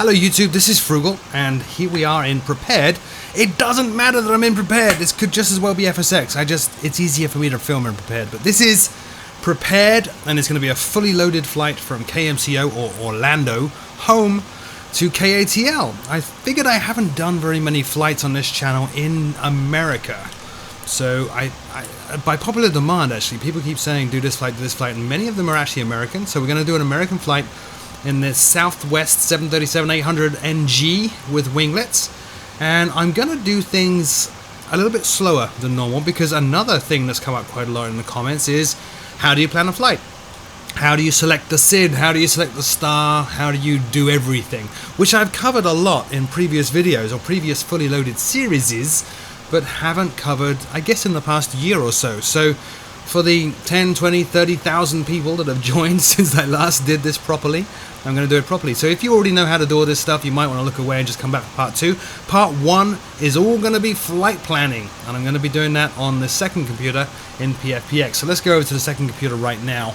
Hello YouTube, this is Frugal, and here we are in Prepared. It doesn't matter that I'm in Prepared, this could just as well be FSX, it's easier for me to film in Prepared, but this is Prepared, and it's going to be a fully loaded flight from KMCO, or Orlando, home to KATL. I figured I haven't done very many flights on this channel in America, so by popular demand actually, people keep saying do this flight, and many of them are actually American, so we're going to do an American flight in the Southwest 737-800 NG with winglets, and I'm going to do things a little bit slower than normal because another thing that's come up quite a lot in the comments is how do you plan a flight? How do you select the SID? How do you select the star? How do you do everything? Which I've covered a lot in previous videos or previous fully loaded series, but haven't covered, I guess, in the past year or so. So for the 10, 20, 30,000 people that have joined since I last did this properly, I'm going to do it properly. So if you already know how to do all this stuff, you might want to look away and just come back for part 2. Part 1 is all going to be flight planning, and I'm going to be doing that on the second computer in PFPX. So let's go over to the second computer right now.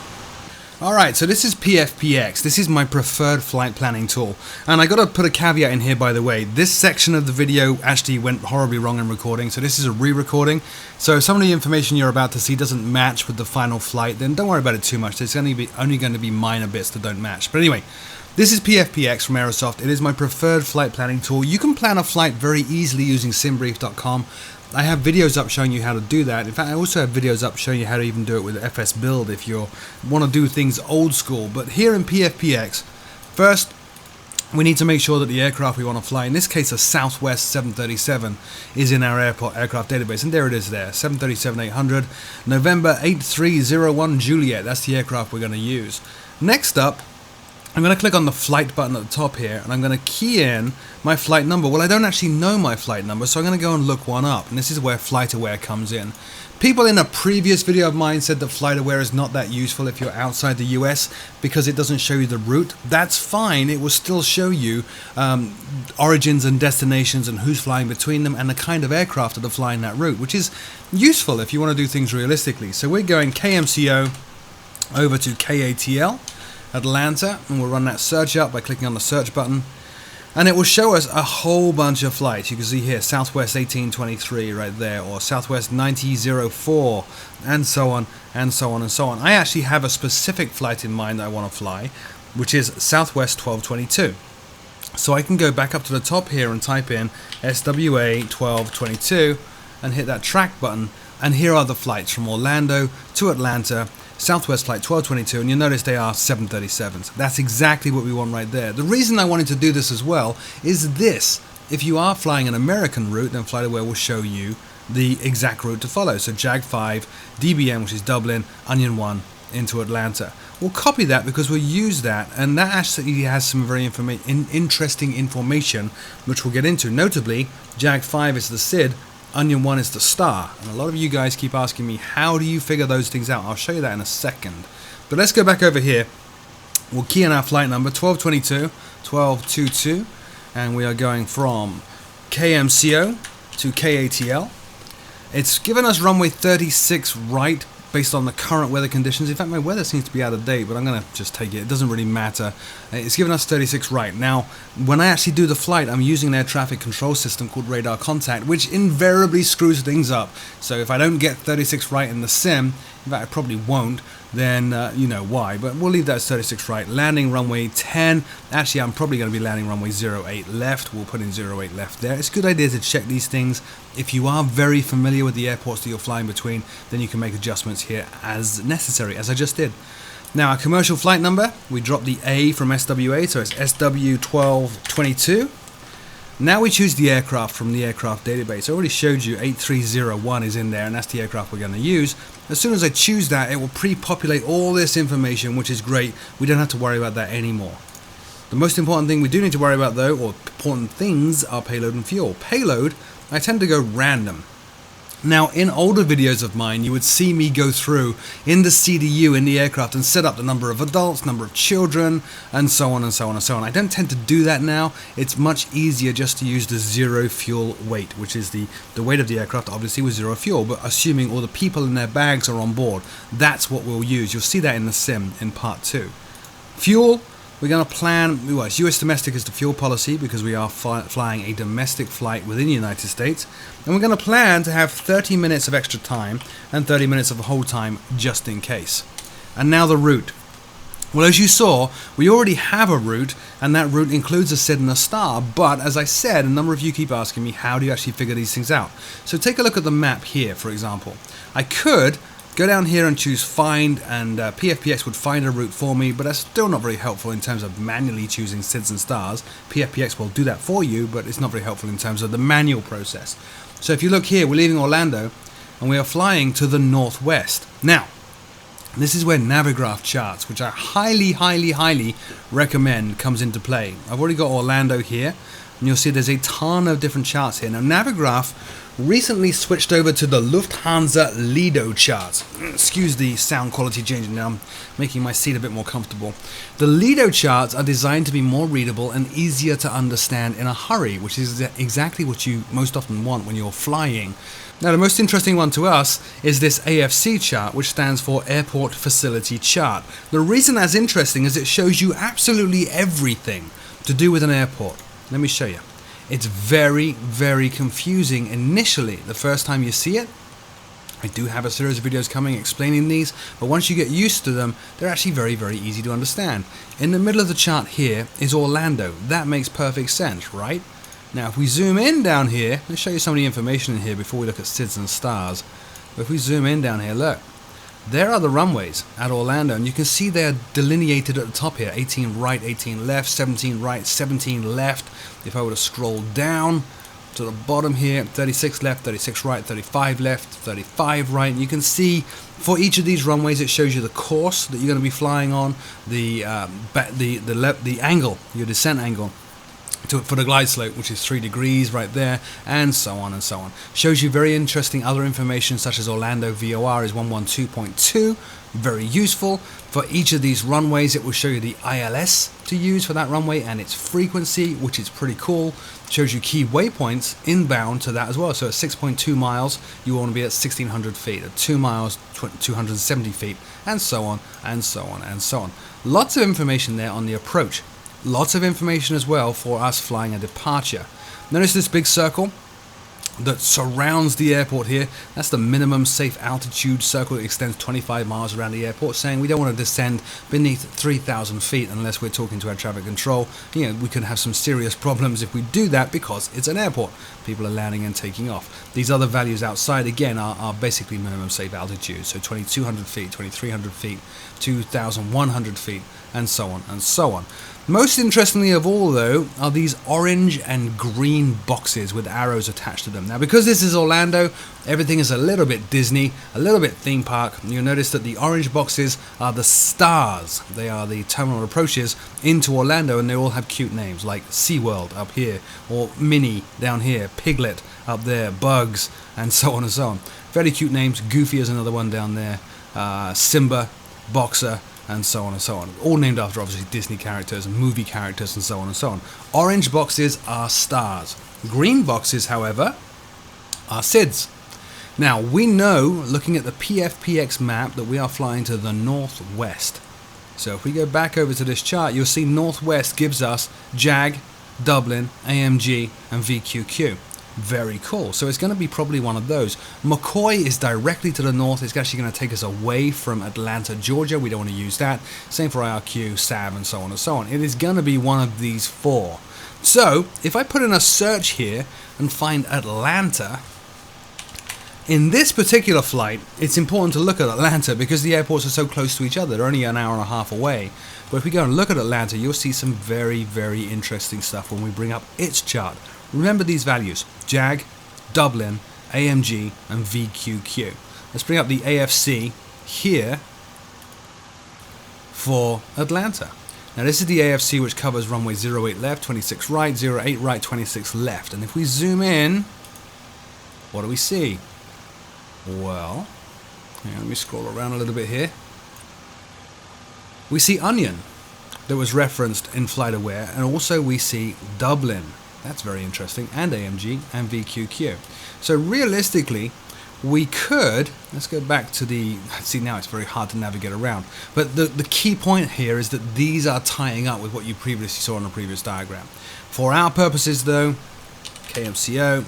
Alright, so this is PFPX. This is my preferred flight planning tool. And I gotta put a caveat in here, by the way. This section of the video actually went horribly wrong in recording, so this is a re-recording. So if some of the information you're about to see doesn't match with the final flight, then don't worry about it too much. There's only going to be minor bits that don't match. But anyway, this is PFPX from Aerosoft. It is my preferred flight planning tool. You can plan a flight very easily using simbrief.com. I have videos up showing you how to do that. In fact, I also have videos up showing you how to even do it with FS Build if you want to do things old school. But here in PFPX, first we need to make sure that the aircraft we want to fly, in this case a Southwest 737, is in our aircraft database. And there it is there, 737-800, November 8301 Juliet. That's the aircraft we're going to use. Next up, I'm going to click on the flight button at the top here, and I'm going to key in my flight number. Well, I don't actually know my flight number, so I'm going to go and look one up, and this is where FlightAware comes in. People in a previous video of mine said that FlightAware is not that useful if you're outside the US because it doesn't show you the route. That's fine, it will still show you origins and destinations and who's flying between them and the kind of aircraft that are flying that route, which is useful if you want to do things realistically. So we're going KMCO over to KATL. Atlanta, and we'll run that search up by clicking on the search button, and it will show us a whole bunch of flights. You can see here Southwest 1823 right there, or Southwest 9004, and so on and so on and so on. I actually have a specific flight in mind that I want to fly, which is Southwest 1222. So I can go back up to the top here and type in SWA1222 and hit that track button, and here are the flights from Orlando to Atlanta, Southwest Flight 1222, and you'll notice they are 737s. That's exactly what we want right there. The reason I wanted to do this as well is this. If you are flying an American route, then FlightAware will show you the exact route to follow. So JAG 5, DBM, which is Dublin, Onion 1 into Atlanta. We'll copy that because we'll use that, and that actually has some very interesting information which we'll get into. Notably, JAG 5 is the SID, Onion 1 is the star, and a lot of you guys keep asking me how do you figure those things out. I'll show you that in a second, but let's go back over here. We'll key in our flight number 1222, and we are going from KMCO to KATL. It's given us runway 36 right based on the current weather conditions. In fact, my weather seems to be out of date, but I'm going to just take it. It doesn't really matter. It's given us 36 right. Now, when I actually do the flight, I'm using an air traffic control system called Radar Contact, which invariably screws things up. So if I don't get 36 right in the sim, in fact, I probably won't, then you know why. But we'll leave that as 36 right. Landing runway 10. Actually, I'm probably going to be landing runway 08 left. We'll put in 08 left there. It's a good idea to check these things. If you are very familiar with the airports that you're flying between, then you can make adjustments here as necessary, as I just did. Now, our commercial flight number, we drop the A from SWA, so it's SW1222. Now we choose the aircraft from the aircraft database. I already showed you 8301 is in there, and that's the aircraft we're going to use. As soon as I choose that, it will pre-populate all this information, which is great. We don't have to worry about that anymore. The most important thing we do need to worry about, though, or important things, are payload and fuel. Payload, I tend to go random. Now, in older videos of mine, you would see me go through in the CDU in the aircraft and set up the number of adults, number of children, and so on and so on and so on. I don't tend to do that now. It's much easier just to use the zero fuel weight, which is the weight of the aircraft, obviously with zero fuel, but assuming all the people in their bags are on board, that's what we'll use. You'll see that in the sim in part 2. Fuel, we're going to plan, well, it's US domestic is the fuel policy because we are flying a domestic flight within the United States. And we're going to plan to have 30 minutes of extra time and 30 minutes of hold time just in case. And now the route. Well, as you saw, we already have a route, and that route includes a SID and a star, but as I said, a number of you keep asking me, how do you actually figure these things out? So take a look at the map here, for example. I could go down here and choose find, and PFPX would find a route for me, but that's still not very helpful in terms of manually choosing SIDs and stars. PFPX will do that for you, but it's not very helpful in terms of the manual process. So if you look here, we're leaving Orlando, and we are flying to the northwest. Now, this is where Navigraph charts, which I highly recommend, comes into play. I've already got Orlando here, and you'll see there's a ton of different charts here. Now, Navigraph recently switched over to the Lufthansa Lido charts. Excuse the sound quality changing now, I'm making my seat a bit more comfortable. The Lido charts are designed to be more readable and easier to understand in a hurry, which is exactly what you most often want when you're flying. Now, the most interesting one to us is this AFC chart, which stands for Airport Facility Chart. The reason that's interesting is it shows you absolutely everything to do with an airport. Let me show you. It's very confusing initially the first time you see it. I do have a series of videos coming explaining these, but once you get used to them, they're actually very easy to understand. In the middle of the chart here is Orlando. That makes perfect sense, right? Now, if we zoom in down here, let's show you some of the information in here before we look at SIDs and stars. But if we zoom in down here, look, there are the runways at Orlando, and you can see they're delineated at the top here. 18 right, 18 left, 17 right, 17 left. If I were to scroll down to the bottom here, 36 left, 36 right, 35 left, 35 right. And you can see for each of these runways, it shows you the course that you're going to be flying on, the angle, your descent angle, for the glide slope, which is 3 degrees right there, and so on and so on. Shows you very interesting other information, such as Orlando VOR is 112.2, very useful. For each of these runways, it will show you the ILS to use for that runway and its frequency, which is pretty cool. Shows you key waypoints inbound to that as well. So at 6.2 miles, you want to be at 1,600 feet. At 2 miles, 270 feet, and so on, and so on, and so on. Lots of information there on the approach. Lots of information as well for us flying a departure. Notice this big circle that surrounds the airport here. That's the minimum safe altitude circle that extends 25 miles around the airport, saying we don't want to descend beneath 3,000 feet unless we're talking to our traffic control. You know, we could have some serious problems if we do that because it's an airport. People are landing and taking off. These other values outside, again, are basically minimum safe altitude. So 2,200 feet, 2,300 feet, 2,100 feet, and so on and so on. Most interestingly of all, though, are these orange and green boxes with arrows attached to them. Now, because this is Orlando, everything is a little bit Disney, a little bit theme park. You'll notice that the orange boxes are the stars. They are the terminal approaches into Orlando, and they all have cute names like SeaWorld up here, or Minnie down here, Piglet up there, Bugs, and so on and so on. Very cute names. Goofy is another one down there. Simba, Boxer, and so on and so on. All named after, obviously, Disney characters and movie characters and so on and so on. Orange boxes are stars. Green boxes, however, are SIDs. Now, we know, looking at the PFPX map, that we are flying to the northwest. So if we go back over to this chart, you'll see northwest gives us JAG, Dublin, AMG, and VQQ. Very cool. So it's going to be probably one of those. McCoy is directly to the north. It's actually going to take us away from Atlanta, Georgia. We don't want to use that. Same for IRQ, SAV, and so on and so on. It is going to be one of these four. So if I put in a search here and find Atlanta, in this particular flight, it's important to look at Atlanta because the airports are so close to each other. They're only an hour and a half away. But if we go and look at Atlanta, you'll see some very interesting stuff when we bring up its chart. Remember these values: JAG, Dublin, AMG, and VQQ. Let's bring up the AFC here for Atlanta. Now this is the AFC, which covers runway 08 left, 26 right, 08 right, 26 left. And if we zoom in, what do we see? Well, let me scroll around a little bit here. We see Onion that was referenced in FlightAware, and also we see Dublin. That's very interesting, and AMG and VQQ. So realistically, we could, let's go back to see now it's very hard to navigate around, but the key point here is that these are tying up with what you previously saw on the previous diagram. For our purposes though, KMCO,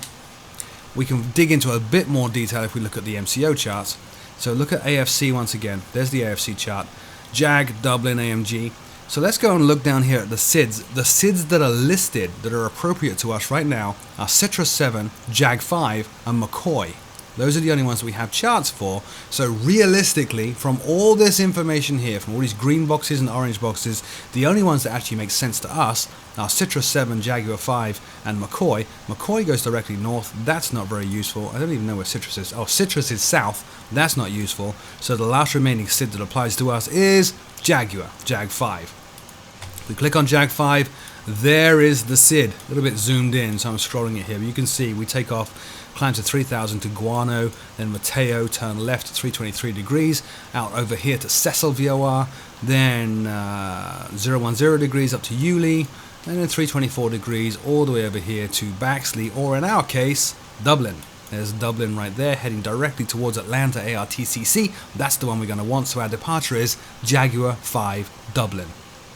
we can dig into a bit more detail if we look at the MCO charts. So look at AFC once again, there's the AFC chart, JAG, Dublin, AMG. So let's go and look down here at the SIDS. The SIDS that are listed, that are appropriate to us right now, are Citrus 7, JAG 5, and McCoy. Those are the only ones that we have charts for. So realistically, from all this information here, from all these green boxes and orange boxes, the only ones that actually make sense to us are Citrus 7, Jaguar 5, and McCoy. McCoy goes directly north. That's not very useful. I don't even know where Citrus is. Oh, Citrus is south. That's not useful. So the last remaining SID that applies to us is Jaguar, Jag 5. If we click on Jag 5, there is the SID. A little bit zoomed in, so I'm scrolling it here. But you can see we take off, climb to 3000 to Guano, then Mateo, turn left at 323 degrees, out over here to Cecil VOR, then 010 degrees up to Yulee, and then 324 degrees all the way over here to Baxley, or in our case, Dublin. There's Dublin right there, heading directly towards Atlanta ARTCC. That's the one we're going to want, so our departure is Jaguar 5 Dublin.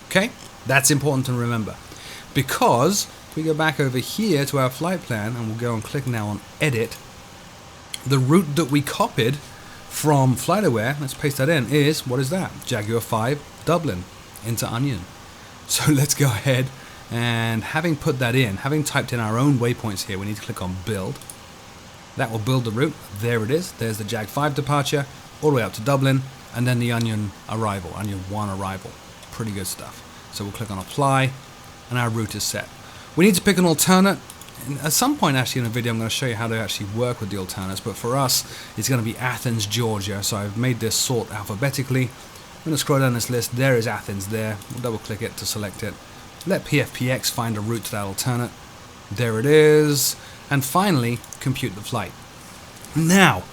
Okay, that's important to remember, because if we go back over here to our flight plan, and we'll go and click now on edit, the route that we copied from FlightAware, let's paste that in, is, what is that? Jaguar 5 Dublin into Onion. So let's go ahead and, having put that in, having typed in our own waypoints here, we need to click on build. That will build the route. There it is. There's the Jag 5 departure all the way up to Dublin, and then the Onion arrival, Onion 1 arrival. Pretty good stuff. So we'll click on apply, and our route is set. We need to pick an alternate. And at some point actually in the video I'm going to show you how to actually work with the alternates, but for us it's going to be Athens, Georgia. So I've made this sort alphabetically. I'm going to scroll down this list. There is Athens there. We'll double click it to select it. Let PFPX find a route to that alternate. There it is. And finally, compute the flight. Now,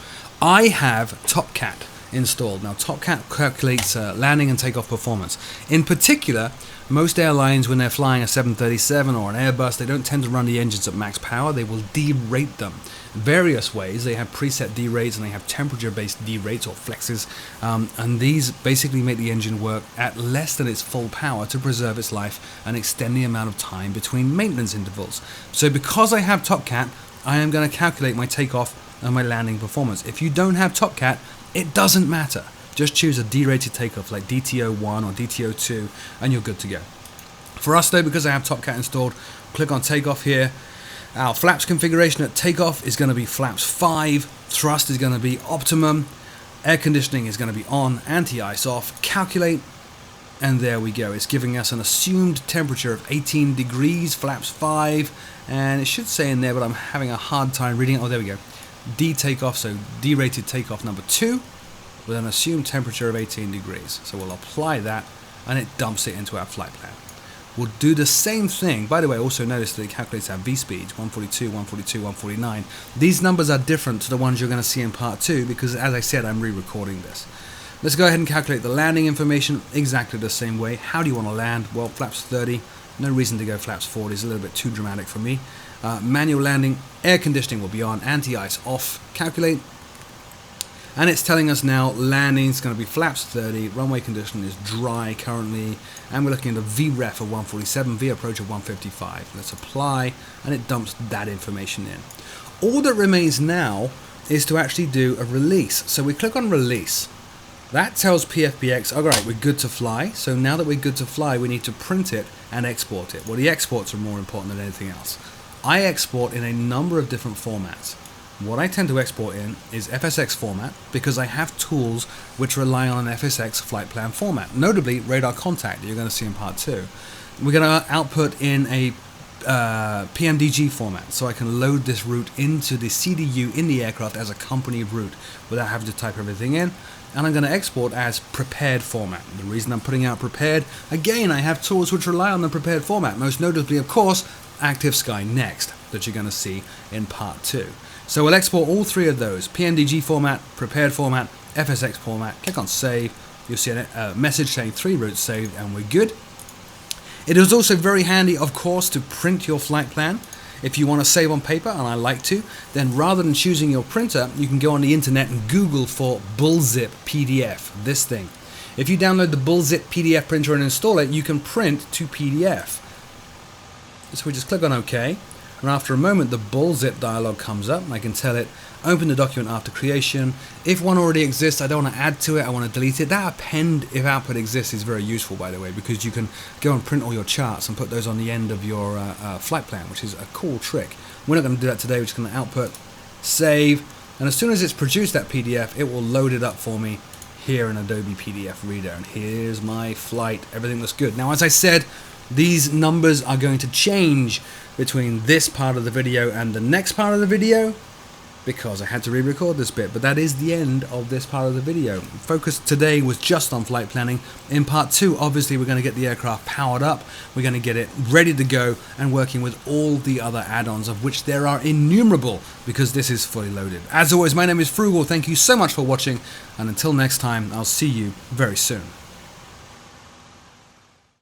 I have TopCat installed. Now, TopCat calculates landing and takeoff performance. In particular, most airlines, when they're flying a 737 or an Airbus, they don't tend to run the engines at max power. They will derate them. Various ways. They have preset derates, and they have temperature-based derates or flexes, and these basically make the engine work at less than its full power to preserve its life and extend the amount of time between maintenance intervals. So because I have TopCat, I am going to calculate my takeoff and my landing performance. If you don't have TopCat, it doesn't matter. Just choose a derated takeoff like DTO1 or DTO2 and you're good to go. For us though, because I have TopCat installed, click on takeoff here. Our flaps configuration at takeoff is going to be flaps 5, thrust is going to be optimum, air conditioning is going to be on, anti-ice off, calculate, and there we go. It's giving us an assumed temperature of 18 degrees, flaps 5, and it should say in there, but I'm having a hard time reading it. Oh, there we go. D takeoff, so derated takeoff number 2 with an assumed temperature of 18 degrees. So we'll apply that and it dumps it into our flight plan. We'll do the same thing. By the way, also notice that it calculates our V speeds, 142, 142, 149. These numbers are different to the ones you're going to see in part 2 because, as I said, I'm re-recording this. Let's go ahead and calculate the landing information exactly the same way. How do you want to land? Well, flaps 30. No reason to go flaps 40. It's a little bit too dramatic for me. Manual landing, air conditioning will be on, anti-ice off, calculate. And it's telling us now landing is going to be flaps 30, runway condition is dry currently, and we're looking at a VREF of 147, V approach of 155. Let's apply, and it dumps that information in. All that remains now is to actually do a release. So we click on release. That tells PFPX, all right, we're good to fly. So now that we're good to fly, we need to print it and export it. Well, the exports are more important than anything else. I export in a number of different formats. What I tend to export in is FSX format because I have tools which rely on an FSX flight plan format, notably radar contact that you're going to see in part 2. We're going to output in a PMDG format, so I can load this route into the CDU in the aircraft as a company route without having to type everything in. And I'm going to export as prepared format. The reason I'm putting out prepared, again, I have tools which rely on the prepared format, most notably, of course, Active Sky Next, that you're going to see in part 2. So we'll export all 3 of those, PMDG format, prepared format, FSX format, click on save, you'll see a message saying 3 routes saved and we're good. It is also very handy, of course, to print your flight plan. If you want to save on paper, and I like to, then rather than choosing your printer, you can go on the internet and Google for Bullzip PDF, this thing. If you download the Bullzip PDF printer and install it, you can print to PDF. So we just click on OK, and after a moment the Bullzip dialog comes up, and I can tell it, open the document after creation. If one already exists, I don't want to add to it, I want to delete it. That append if output exists is very useful, by the way, because you can go and print all your charts and put those on the end of your flight plan, which is a cool trick. We're not going to do that today. We're just going to output, save, and as soon as it's produced that PDF, it will load it up for me here in Adobe PDF Reader. And here's my flight. Everything looks good. Now, as I said, these numbers are going to change between this part of the video and the next part of the video, because I had to re-record this bit, but that is the end of this part of the video. Focus today was just on flight planning. In part 2, obviously we're going to get the aircraft powered up, we're going to get it ready to go, and working with all the other add-ons, of which there are innumerable, because this is fully loaded. As always, my name is Frugal, thank you so much for watching, and until next time, I'll see you very soon.